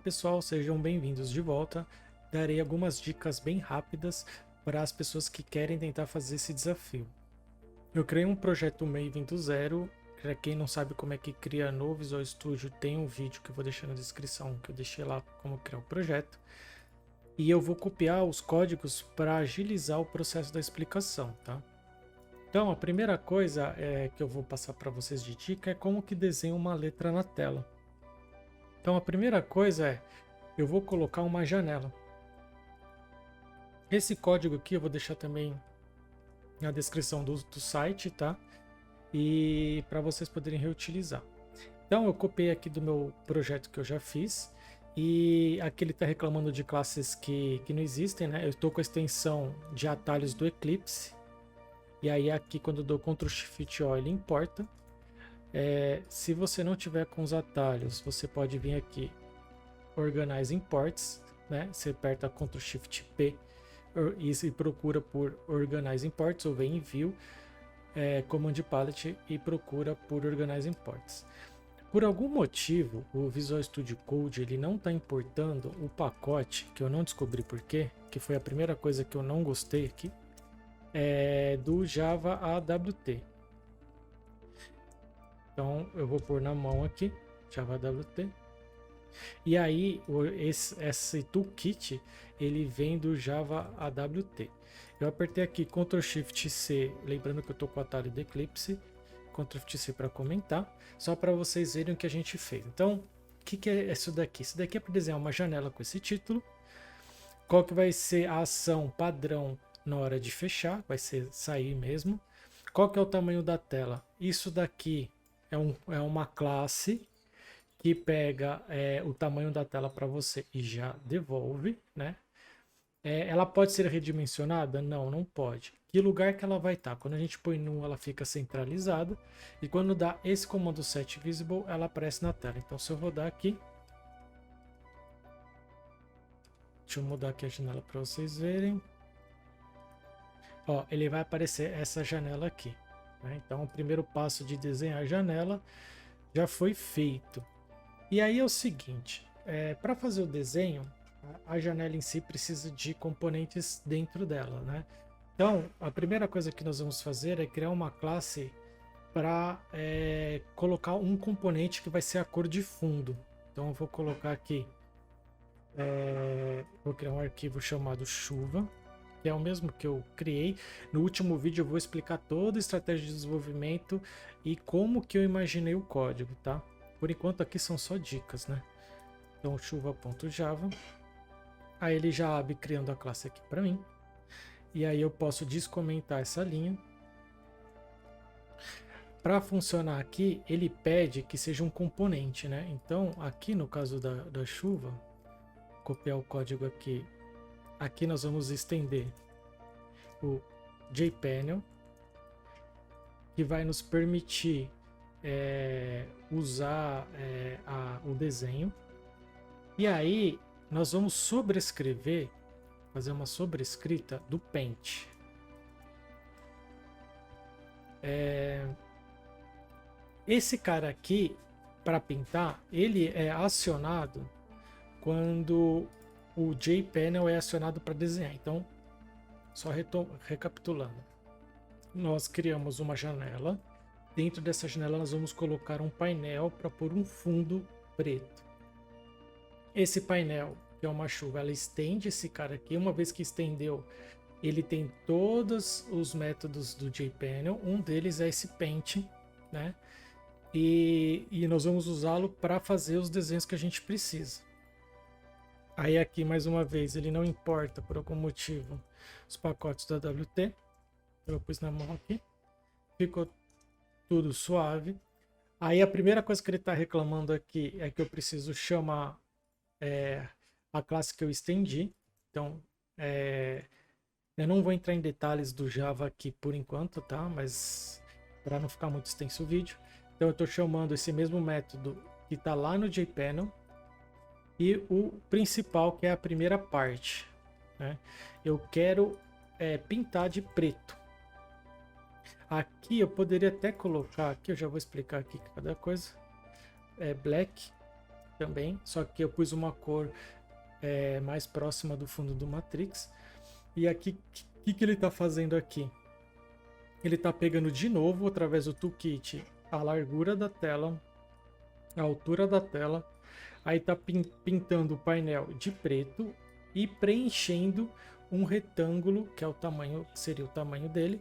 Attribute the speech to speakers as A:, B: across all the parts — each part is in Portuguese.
A: pessoal, sejam bem-vindos de volta. Darei algumas dicas bem rápidas para as pessoas que querem tentar fazer esse desafio. Eu criei um projeto Maven do zero. Para quem não sabe como é que cria no Visual Studio, tem um vídeo que eu vou deixar na descrição, que eu deixei lá como criar o projeto. E eu vou copiar os códigos para agilizar o processo da explicação, tá? Então, a primeira coisa que eu vou passar para vocês de dica é como que desenha uma letra na tela. Então, a primeira coisa eu vou colocar uma janela. Esse código aqui eu vou deixar também na descrição do site, tá? E para vocês poderem reutilizar. Então, eu copiei aqui do meu projeto que eu já fiz. E aqui ele está reclamando de classes que não existem, né? Eu estou com a extensão de atalhos do Eclipse. E aí aqui quando eu dou Ctrl Shift O ele importa. Se você não tiver com os atalhos, você pode vir aqui Organize Imports, né? Você aperta Ctrl Shift P e procura por Organize Imports, ou vem em View, Command Palette e procura por Organize Imports. Por algum motivo, o Visual Studio Code ele não está importando o pacote, que eu não descobri porquê, que foi a primeira coisa que eu não gostei aqui, do Java AWT. Então eu vou pôr na mão aqui, Java AWT. E aí esse toolkit ele vem do Java AWT. Eu apertei aqui Ctrl Shift C, lembrando que eu estou com o atalho do Eclipse, Ctrl Shift C para comentar, só para vocês verem o que a gente fez. Então, o que é isso daqui? Isso daqui é para desenhar uma janela com esse título. Qual que vai ser a ação padrão na hora de fechar? Vai ser sair mesmo. Qual que é o tamanho da tela? Isso daqui é uma classe que pega o tamanho da tela para você e já devolve, né? Ela pode ser redimensionada? Não, não pode. Que lugar que ela vai estar? Quando a gente põe num, ela fica centralizada. E quando dá esse comando set visible, ela aparece na tela. Então, se eu rodar aqui, deixa eu mudar aqui a janela para vocês verem. Ó, ele vai aparecer essa janela aqui, né? Então, o primeiro passo de desenhar a janela já foi feito. E aí é o seguinte, para fazer o desenho, a janela em si precisa de componentes dentro dela, né? Então, a primeira coisa que nós vamos fazer é criar uma classe para colocar um componente que vai ser a cor de fundo. Então, eu vou colocar aqui, vou criar um arquivo chamado chuva, que é o mesmo que eu criei. No último vídeo eu vou explicar toda a estratégia de desenvolvimento e como que eu imaginei o código, tá? Por enquanto aqui são só dicas, né? Então chuva.java. Aí ele já abre criando a classe aqui para mim. E aí eu posso descomentar essa linha. Para funcionar aqui, ele pede que seja um componente, né? Então aqui no caso da chuva, copiar o código aqui. Aqui nós vamos estender o JPanel, que vai nos permitir usar o desenho. E aí nós vamos sobrescrever, fazer uma sobrescrita do Paint. Esse cara aqui, para pintar, ele é acionado quando o JPanel é acionado para desenhar. Então, só recapitulando. Nós criamos uma janela. Dentro dessa janela nós vamos colocar um painel para pôr um fundo preto. Esse painel, que é uma chuva, ela estende esse cara aqui. Uma vez que estendeu, ele tem todos os métodos do JPanel. Um deles é esse Paint, né? E nós vamos usá-lo para fazer os desenhos que a gente precisa. Aí aqui, mais uma vez, ele não importa por algum motivo os pacotes da AWT. Eu pus na mão aqui. Ficou tudo suave. Aí a primeira coisa que ele está reclamando aqui é que eu preciso chamar a classe que eu estendi. Então, eu não vou entrar em detalhes do Java aqui por enquanto, tá? Mas para não ficar muito extenso o vídeo. Então eu estou chamando esse mesmo método que está lá no JPanel. E o principal, que é a primeira parte, né? Eu quero pintar de preto. Aqui eu poderia até colocar, aqui eu já vou explicar aqui cada coisa. Black. também, só que eu pus uma cor mais próxima do fundo do Matrix. E aqui, o que ele está fazendo aqui? Ele está pegando de novo, através do toolkit, a largura da tela, a altura da tela, aí está pintando o painel de preto e preenchendo um retângulo, que é o tamanho, seria o tamanho dele,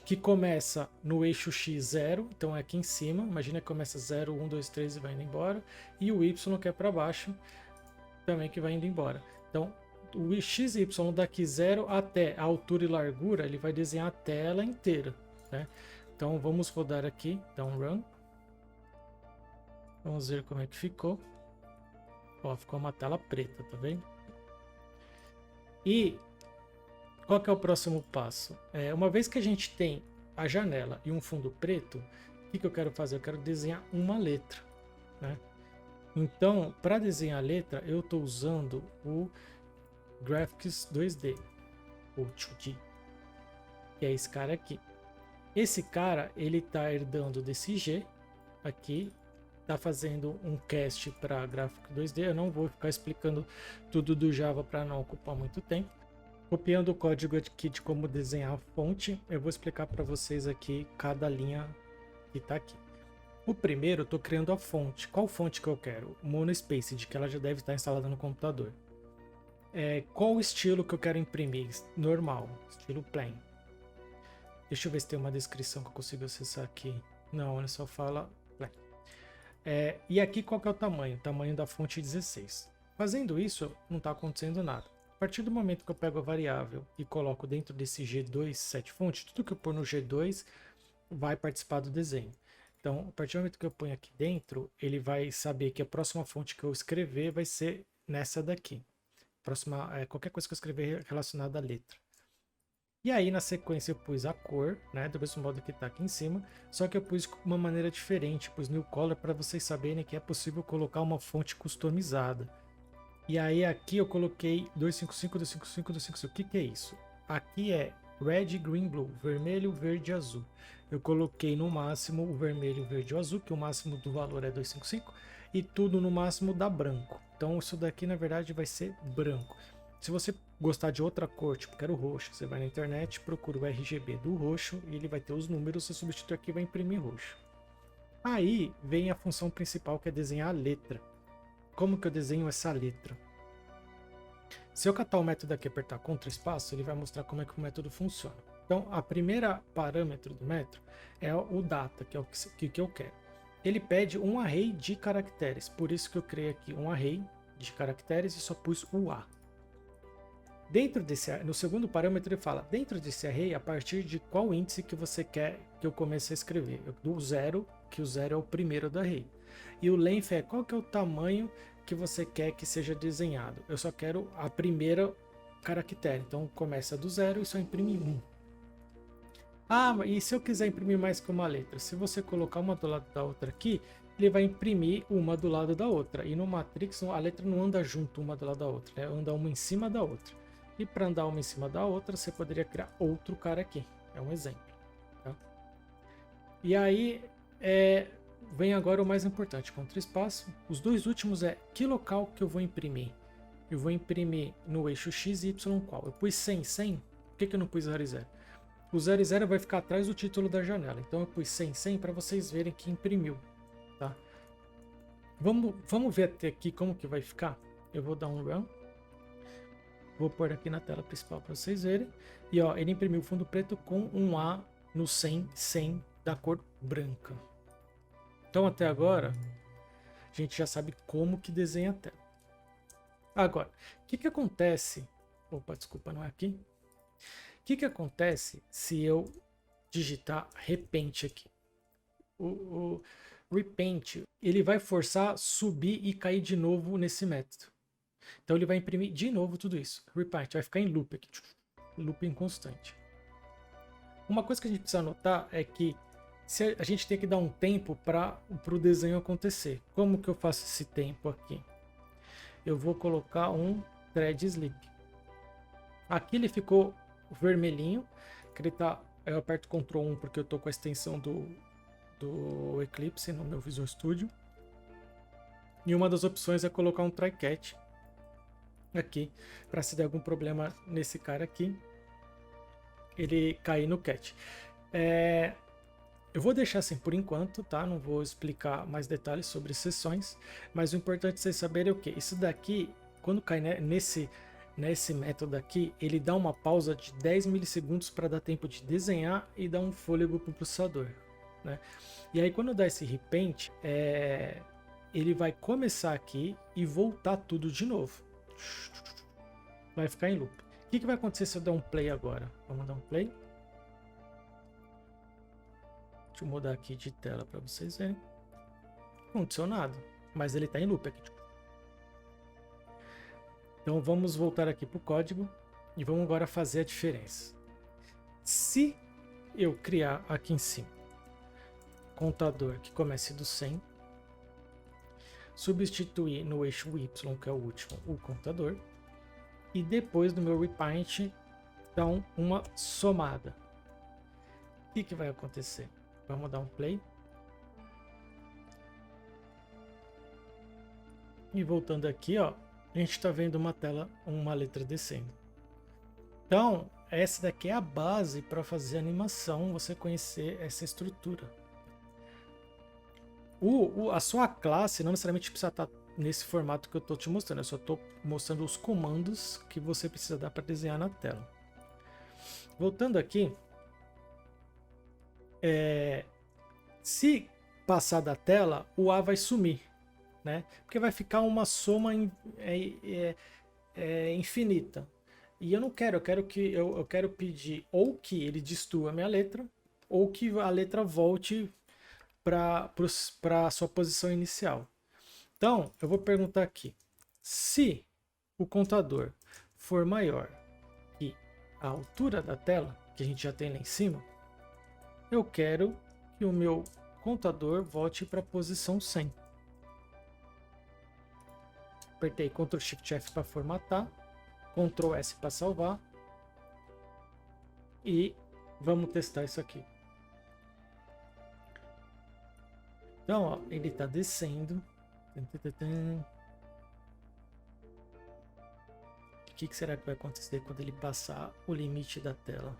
A: que começa no eixo X 0, então é aqui em cima, imagina que começa 0, 1, 2, 3 e vai indo embora, e o Y que é para baixo, também que vai indo embora. Então, o XY daqui 0 até a altura e largura, ele vai desenhar a tela inteira, né? Então, vamos rodar aqui, dá um run. Vamos ver como é que ficou. Ó, ficou uma tela preta, tá vendo? E qual que é o próximo passo? Uma vez que a gente tem a janela e um fundo preto, o que eu quero fazer? Eu quero desenhar uma letra, né? Então, para desenhar a letra, eu estou usando o Graphics 2D, ou 2D, que é esse cara aqui. Esse cara, ele está herdando desse G aqui, está fazendo um cast para Graphics 2D. Eu não vou ficar explicando tudo do Java para não ocupar muito tempo. Copiando o código aqui de como desenhar a fonte, eu vou explicar para vocês aqui cada linha que está aqui. O primeiro, eu estou criando a fonte. Qual fonte que eu quero? Monospaced, que ela já deve estar instalada no computador. Qual o estilo que eu quero imprimir? Normal, estilo plain. Deixa eu ver se tem uma descrição que eu consigo acessar aqui. Não, ele só fala plain. E aqui qual que é o tamanho? O tamanho da fonte 16. Fazendo isso, não está acontecendo nada. A partir do momento que eu pego a variável e coloco dentro desse G2 setFont, tudo que eu pôr no G2 vai participar do desenho. Então, a partir do momento que eu ponho aqui dentro, ele vai saber que a próxima fonte que eu escrever vai ser nessa daqui. Qualquer coisa que eu escrever relacionada à letra. E aí, na sequência, eu pus a cor, né, do mesmo modo que está aqui em cima, só que eu pus de uma maneira diferente, pus New Color para vocês saberem que é possível colocar uma fonte customizada. E aí, aqui eu coloquei 255, 255, 255. O que é isso? Aqui é Red, Green, Blue, vermelho, verde, azul. Eu coloquei no máximo o vermelho, verde e o azul, que o máximo do valor é 255, e tudo no máximo dá branco. Então isso daqui na verdade vai ser branco. Se você gostar de outra cor, tipo quero roxo, você vai na internet, procura o RGB do roxo e ele vai ter os números, você substitui aqui e vai imprimir roxo. Aí vem a função principal, que é desenhar a letra. Como que eu desenho essa letra? Se eu catar o método aqui e apertar Ctrl espaço, ele vai mostrar como é que o método funciona. Então, a primeira parâmetro do método é o data, que é o que eu quero. Ele pede um array de caracteres, por isso que eu criei aqui um array de caracteres e só pus o A. Dentro desse, no segundo parâmetro ele fala, dentro desse array, a partir de qual índice que você quer que eu comece a escrever? Do 0, que o 0 é o primeiro do array. E o length é qual que é o tamanho que você quer que seja desenhado. Eu só quero a primeira caractere, então começa do 0 e só imprime 1. Ah, e se eu quiser imprimir mais que uma letra? Se você colocar uma do lado da outra aqui, ele vai imprimir uma do lado da outra. E no Matrix a letra não anda junto uma do lado da outra, né? Anda uma em cima da outra. E para andar uma em cima da outra, você poderia criar outro cara aqui. É um exemplo. Tá? E aí, vem agora o mais importante, Ctrl espaço. Os dois últimos é que local que eu vou imprimir. Eu vou imprimir no eixo X e Y qual? Eu pus 100, 100. Por que eu não pus 0 e 0? O 0 e 0 vai ficar atrás do título da janela. Então eu pus 100, 100 para vocês verem que imprimiu. Tá? Vamos ver até aqui como que vai ficar. Eu vou dar um run. Vou pôr aqui na tela principal para vocês verem. E ó, ele imprimiu fundo preto com um A no 100, 100 da cor branca. Então até agora, a gente já sabe como que desenha a tela. Agora, o que acontece... Opa, desculpa, não é aqui. O que acontece se eu digitar Repaint aqui? O Repaint, ele vai forçar subir e cair de novo nesse método. Então ele vai imprimir de novo tudo isso. Repaint vai ficar em loop aqui. Looping constante. Uma coisa que a gente precisa notar é que a gente tem que dar um tempo para o desenho acontecer. Como que eu faço esse tempo aqui? Eu vou colocar um thread sleep. Aqui ele ficou vermelhinho, que ele tá, eu aperto Ctrl 1 porque eu tô com a extensão do Eclipse no meu Visual Studio. E uma das opções é colocar um try catch aqui, para se der algum problema nesse cara aqui, ele cair no catch. Eu vou deixar assim por enquanto, tá? Não vou explicar mais detalhes sobre sessões, mas o importante vocês saberem é o que? Isso daqui, quando cai nesse método aqui, ele dá uma pausa de 10 milissegundos para dar tempo de desenhar e dar um fôlego para o processador, né? E aí quando dá esse repaint, ele vai começar aqui e voltar tudo de novo. Vai ficar em loop. O que vai acontecer se eu der um play agora? Vamos dar um play. Deixa eu mudar aqui de tela para vocês verem. Não aconteceu nada, mas ele está em loop aqui. Então vamos voltar aqui para o código e vamos agora fazer a diferença. Se eu criar aqui em cima contador que comece do 100, substituir no eixo Y, que é o último, o contador, e depois do meu repaint dar uma somada. O que vai acontecer? Vamos dar um play. E voltando aqui, ó, a gente está vendo uma tela, uma letra descendo. Então, essa daqui é a base para fazer animação, você conhecer essa estrutura. A sua classe não necessariamente precisa estar nesse formato que eu estou te mostrando, eu só estou mostrando os comandos que você precisa dar para desenhar na tela. Voltando aqui, se passar da tela, o A vai sumir, né? Porque vai ficar uma soma infinita. E eu não quero, eu quero pedir ou que ele destrua a minha letra, ou que a letra volte para a sua posição inicial. Então, eu vou perguntar aqui, se o contador for maior que a altura da tela, que a gente já tem lá em cima, eu quero que o meu contador volte para a posição 100. Apertei Ctrl Shift F para formatar, Ctrl S para salvar e vamos testar isso aqui. Então, ó, ele está descendo. O que será que vai acontecer quando ele passar o limite da tela?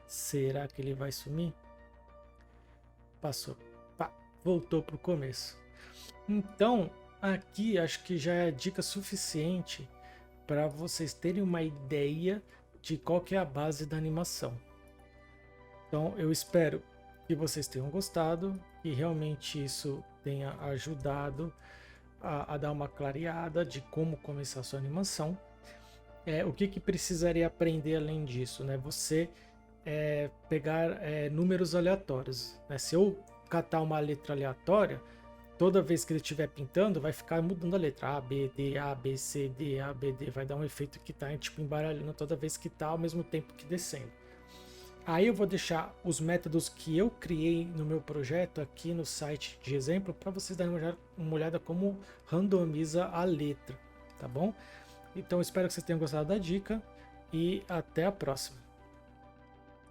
A: Será que ele vai sumir? Passou. Pá, voltou para o começo. Então, aqui acho que já é dica suficiente para vocês terem uma ideia de qual que é a base da animação. Então, eu espero que vocês tenham gostado, que realmente isso tenha ajudado a dar uma clareada de como começar a sua animação. O que precisaria aprender além disso, né? Você pegar números aleatórios, né? Se eu catar uma letra aleatória, toda vez que ele estiver pintando, vai ficar mudando a letra A, B, D, A, B, C, D, A, B, D. Vai dar um efeito que está tipo embaralhando toda vez que está ao mesmo tempo que descendo. Aí eu vou deixar os métodos que eu criei no meu projeto aqui no site de exemplo para vocês darem uma olhada como randomiza a letra, tá bom? Então espero que vocês tenham gostado da dica e até a próxima.